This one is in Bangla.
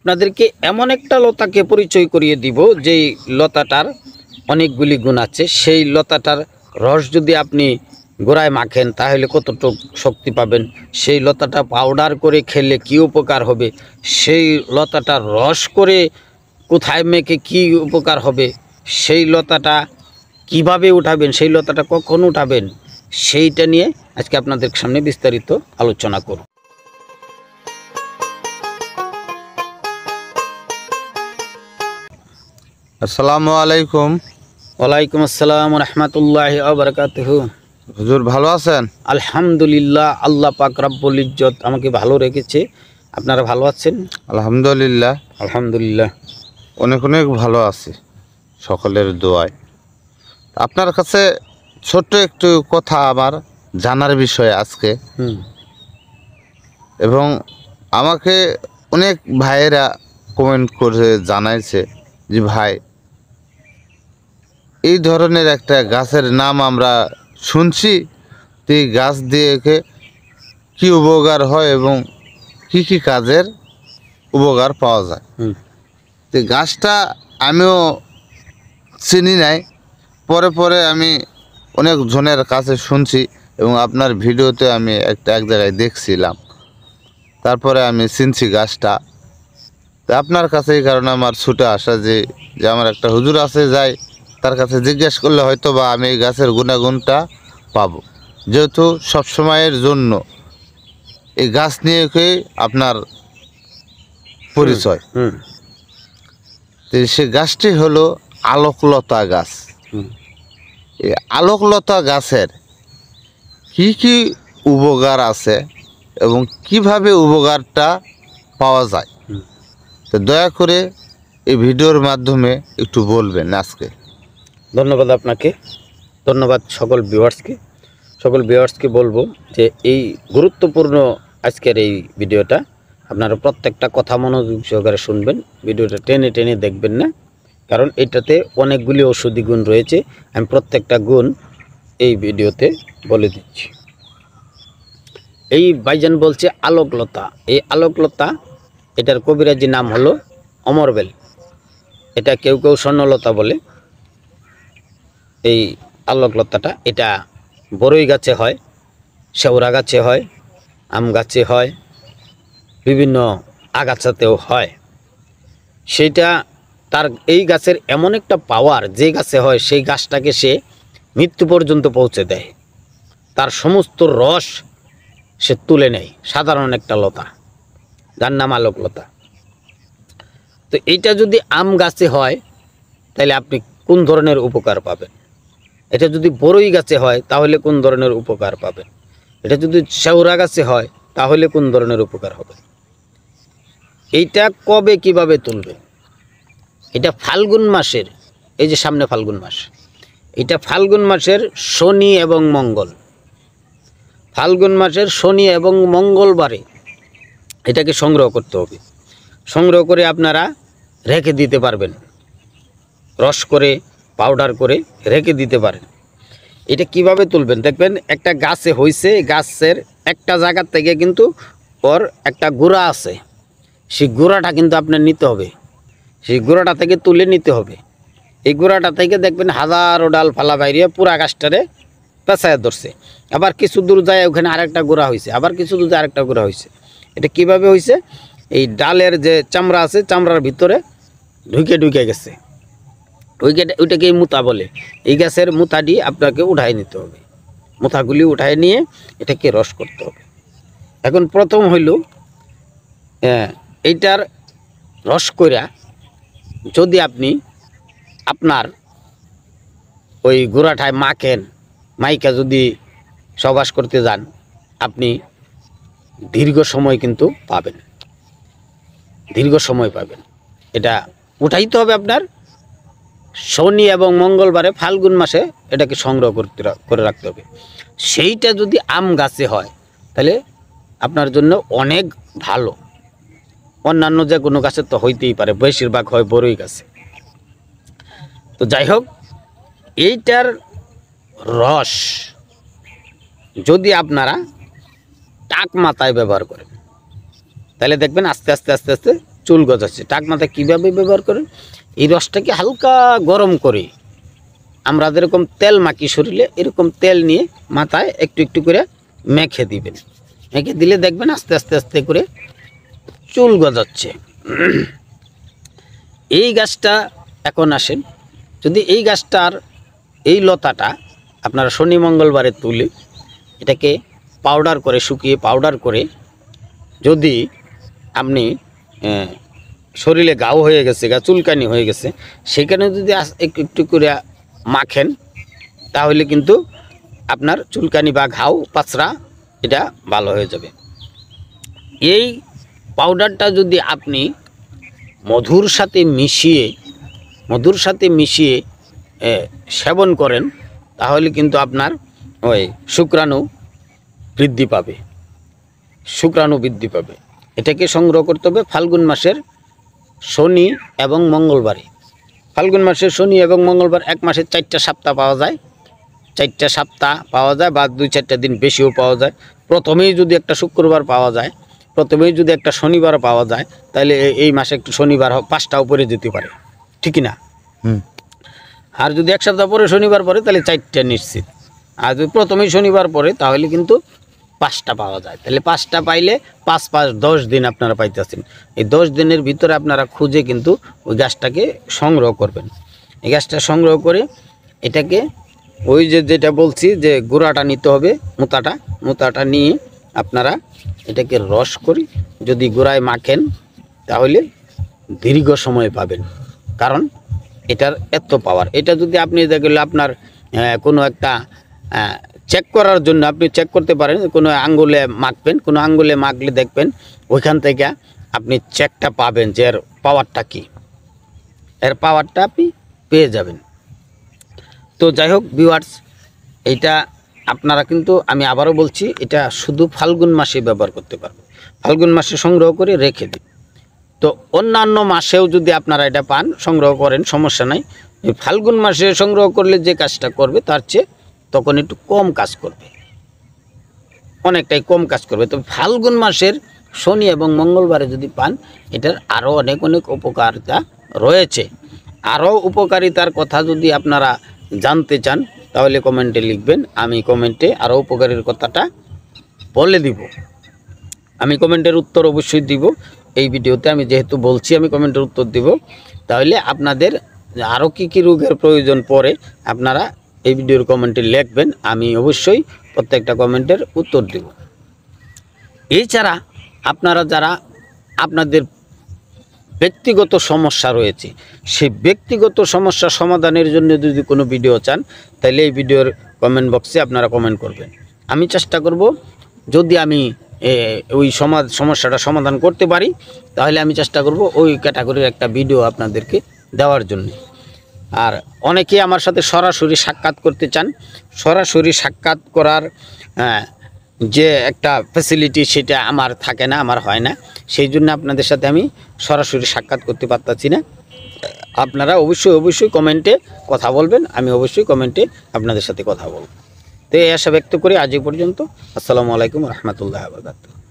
আপনাদেরকে এমন একটা লতাকে পরিচয় করিয়ে দিব যেই লতাটার অনেকগুলি গুণ আছে। সেই লতাটার রস যদি আপনি গোড়ায় মাখেন তাহলে কতটুকু শক্তি পাবেন, সেই লতাটা পাউডার করে খেলে কি উপকার হবে, সেই লতাটার রস করে কোথায় মেখে কি উপকার হবে, সেই লতাটা কিভাবে উঠাবেন, সেই লতাটা কখন উঠাবেন, সেইটা নিয়ে আজকে আপনাদের সামনে বিস্তারিত আলোচনা করব। আসসালামু আলাইকুম। ওয়ালাইকুম আসসালাম রহমতুল্লাহি ওয়া বারাকাতুহু। হুজুর ভালো আছেন? আলহামদুলিল্লাহ, আল্লাহ পাক রব্বুল ইজ্জত আমাকে ভালো রেখেছে। আপনারা ভালো আছেন? আলহামদুলিল্লাহ, আলহামদুলিল্লাহ, অনেক অনেক ভালো আছি সকলের দোয়ায়। আপনার কাছে ছোট্ট একটু কথা আমার জানার বিষয় আজকে, এবং আমাকে অনেক ভাইয়েরা কমেন্ট করে জানাইছে যে ভাই, এই ধরনের একটা গাছের নাম আমরা শুনছি, তো এই গাছ দিয়ে কি উপকার হয় এবং কি কি কাজের উপকার পাওয়া যায়। তো গাছটা আমিও চিনি নাই, পরে পরে আমি অনেক জনের কাছে শুনছি এবং আপনার ভিডিওতে আমি এক জায়গায় দেখছিলাম, তারপরে আমি চিনছি গাছটা। তো আপনার কাছে এই কারণে আমার ছুটে আসা যে আমার একটা হুজুর আছে, যাই তার কাছে জিজ্ঞেস করলে হয়তো বা আমি এই গাছের গুণাগুণটা পাবো, যেহেতু সবসময়ের জন্য এই গাছ নিয়ে আপনার পরিচয়। তো সে গাছটি হলো আলোকলতা গাছ। এই আলোকলতা গাছের কি কি উপকার আছে এবং কিভাবে উপকারটা পাওয়া যায়, তো দয়া করে এই ভিডিওর মাধ্যমে একটু বলবেন আজকে। ধন্যবাদ আপনাকে, ধন্যবাদ সকল ভিউয়ার্সকে বলবো যে এই গুরুত্বপূর্ণ আজকের এই ভিডিওটা আপনারা প্রত্যেকটা কথা মনোযোগ সহকারে শুনবেন, ভিডিওটা টেনে টেনে দেখবেন না, কারণ এটাতে অনেকগুলি ঔষধি গুণ রয়েছে। আমি প্রত্যেকটা গুণ এই ভিডিওতে বলে দিচ্ছি। এই ভাইজান বলছে আলোকলতা। এই আলোকলতা, এটার কবিরাজি নাম হলো অমরবেল, এটা কেউ কেউ স্বর্ণলতা বলে। এই আলোকলতাটা এটা বড়ই গাছে হয়, শেওড়া গাছে হয়, আম গাছে হয়, বিভিন্ন আগাছাতেও হয়। সেইটা তার এই গাছের এমন একটা পাওয়ার, যে গাছে হয় সেই গাছটাকে সে মৃত্যু পর্যন্ত পৌঁছে দেয়, তার সমস্ত রস সে তুলে নেয়। সাধারণ একটা লতা, যার নাম আলোকলতা। তো এইটা যদি আম গাছে হয় তাহলে আপনি কোন ধরনের উপকার পাবেন, এটা যদি বড়ই গাছে হয় তাহলে কোন ধরনের উপকার পাবেন, এটা যদি শেওড়া গাছে হয় তাহলে কোন ধরনের উপকার হবে। এইটা কবে কিভাবে তুলবে, এটা ফাল্গুন মাসের, এই যে সামনে ফাল্গুন মাস, এটা ফাল্গুন মাসের শনি এবং মঙ্গল, ফাল্গুন মাসের শনি এবং মঙ্গলবারে এটাকে সংগ্রহ করতে হবে। সংগ্রহ করে আপনারা রেখে দিতে পারবেন, রস করে পাউডার করে রেখে দিতে পারেন। এটা কিভাবে তুলবেন দেখবেন, একটা গাছে হয়েছে, গাছের একটা জায়গা থেকে কিন্তু ওর একটা গোড়া আছে, সেই গোড়াটা কিন্তু আপনার নিতে হবে, সেই গোড়াটা থেকে তুলে নিতে হবে। এই গোড়াটা থেকে দেখবেন হাজারো ডাল ফালা বাইরে পুরা গাছটারে পেঁচায় ধরছে, আবার কিছু দূর যায় ওখানে আরেকটা গোড়া হয়েছে, আবার কিছু দূর যায় আরেকটা গোড়া হয়েছে। এটা কিভাবে হয়েছে, এই ডালের যে চামড়া আছে চামড়ার ভিতরে ঢুকে গেছে, ওইটাকে মুতা বলে। এই গাছের মুতাটি আপনাকে উঠাই নিতে হবে, মুথাগুলি উঠাই নিয়ে এটাকে রস করতে হবে। এখন প্রথম হইল এইটার রস কইরা যদি আপনি আপনার ওই গোড়াটায় মাখেন, মাইকা যদি সবাস করতে যান, আপনি দীর্ঘ সময় কিন্তু পাবেন, দীর্ঘ সময় পাবেন। এটা উঠাইতে হবে আপনার শনি এবং মঙ্গলবারে ফাল্গুন মাসে এটাকে সংগ্রহ করে রাখতে হবে। সেইটা যদি আম গাছে হয় তাহলে আপনার জন্য অনেক ভালো। অন্যান্য যে কোনো গাছে তো হইতেই পারে, বেশিরভাগ হয় বড়ই গাছে। তো যাই হোক, এইটার রস যদি আপনারা টাক মাথায় ব্যবহার করেন তাহলে দেখবেন আস্তে আস্তে আস্তে আস্তে চুল গজাচ্ছে। টাক মাথা কীভাবে ব্যবহার করেন, এই রসটাকে হালকা গরম করে আমরা যেরকম তেল মাখি শরীরে, এরকম তেল নিয়ে মাথায় একটু একটু করে মেখে দিবেন। মেখে দিলে দেখবেন আস্তে আস্তে আস্তে করে চুল গজাচ্ছে। এই গাছটা এখন আসেন, যদি এই গাছটার এই লতাটা আপনারা শনি মঙ্গলবারে তুলে এটাকে পাউডার করে, শুকিয়ে পাউডার করে, যদি আপনি শরীরে ঘাও হয়ে গেছে, চুলকানি হয়ে গেছে, সেখানে যদি একটু একটু করে মাখেন, তাহলে কিন্তু আপনার চুলকানি বা ঘাও পাচড়া এটা ভালো হয়ে যাবে। এই পাউডারটা যদি আপনি মধুর সাথে মিশিয়ে সেবন করেন, তাহলে কিন্তু আপনার ওই শুক্রাণু বৃদ্ধি পাবে। এটাকে সংগ্রহ করতে হবে ফাল্গুন মাসের শনি এবং মঙ্গলবারে। ফাল্গুন মাসের শনি এবং মঙ্গলবার, এক মাসের 4টা সপ্তাহ পাওয়া যায়, 4টা সপ্তাহ পাওয়া যায়, বা 2-4টা দিন বেশিও পাওয়া যায়। প্রথমেই যদি একটা শুক্রবার পাওয়া যায়, প্রথমেই যদি একটা শনিবার পাওয়া যায়, তাহলে এই মাসে একটু শনিবার 5টা উপরে যেতে পারে, ঠিক না? আর যদি এক সপ্তাহ পরে শনিবার পরে, তাহলে 4টা নিশ্চিত। আর যদি প্রথমেই শনিবার পরে, তাহলে কিন্তু 5টা পাওয়া যায়। তাহলে 5টা পাইলে 5 10 দিন আপনারা পাইতেছেন। এই 10 দিনের ভিতরে আপনারা খুঁজে কিন্তু ওই গাছটাকে সংগ্রহ করবেন। এই গাছটা সংগ্রহ করে এটাকে ওই যেটা বলছি যে গুঁড়াটা নিতে হবে, মোতাটা নিয়ে আপনারা এটাকে রস করি যদি গুঁড়ায় মাখেন, তাহলে দীর্ঘ সময় পাবেন। কারণ এটার এত পাওয়ার। এটা যদি আপনি দেখলে আপনার কোনো একটা চেক করার জন্য আপনি চেক করতে পারেন, কোনো আঙ্গুলে মাখবেন, কোনো আঙ্গুলে মাখলে দেখবেন ওইখান থেকে আপনি চেকটা পাবেন যে এর পাওয়ারটা কী, এর পাওয়ারটা আপনি পেয়ে যাবেন। তো যাই হোক ভিউয়ার্স, এইটা আপনারা কিন্তু, আমি আবারও বলছি, এটা শুধু ফাল্গুন মাসে ব্যবহার করতে পারবেন। ফাল্গুন মাসে সংগ্রহ করে রেখে দিন। তো অন্যান্য মাসেও যদি আপনারা এটা পান, সংগ্রহ করেন, সমস্যা নাই। ফাল্গুন মাসে সংগ্রহ করলে যে কাজটা করবে তার চেয়ে তখন একটু কম কাজ করবে, অনেকটাই কম কাজ করবে। তবে ফাল্গুন মাসের শনি এবং মঙ্গলবারে যদি পান, এটার আরও অনেক উপকারিতা রয়েছে। আরও উপকারিতার কথা যদি আপনারা জানতে চান, তাহলে কমেন্টে লিখবেন, আমি কমেন্টে আরও উপকারীর কথাটা বলে দিব। আমি কমেন্টের উত্তর অবশ্যই দিব। এই ভিডিওতে আমি যেহেতু বলছি আমি কমেন্টের উত্তর দিব, তাহলে আপনাদের আরও কী রোগের প্রয়োজন পড়ে আপনারা এই ভিডিওর কমেন্টে লিখবেন, আমি অবশ্যই প্রত্যেকটা কমেন্টের উত্তর দেব। এছাড়া আপনারা যারা আপনাদের ব্যক্তিগত সমস্যা রয়েছে, সেই ব্যক্তিগত সমস্যা সমাধানের জন্য যদি কোনো ভিডিও চান, তাহলে এই ভিডিওর কমেন্ট বক্সে আপনারা কমেন্ট করবেন। আমি চেষ্টা করব, যদি আমি ওই সমস্যাটা সমাধান করতে পারি, তাহলে আমি চেষ্টা করব ওই ক্যাটাগরির একটা ভিডিও আপনাদেরকে দেওয়ার জন্য। আর অনেকেই আমার সাথে সরাসরি সাক্ষাৎ করতে চান, সরাসরি সাক্ষাৎ করার যে একটা ফ্যাসিলিটি সেটা আমার থাকে না, আমার হয় না, সেই জন্য আপনাদের সাথে আমি সরাসরি সাক্ষাৎ করতে পারতাছি না। আপনারা অবশ্যই কমেন্টে কথা বলবেন, আমি অবশ্যই কমেন্টে আপনাদের সাথে কথা বলব। তো এই আশা ব্যক্ত করি আজ এই পর্যন্ত। আসসালামু আলাইকুম রহমতুল্লাহ বারাকাতুহু।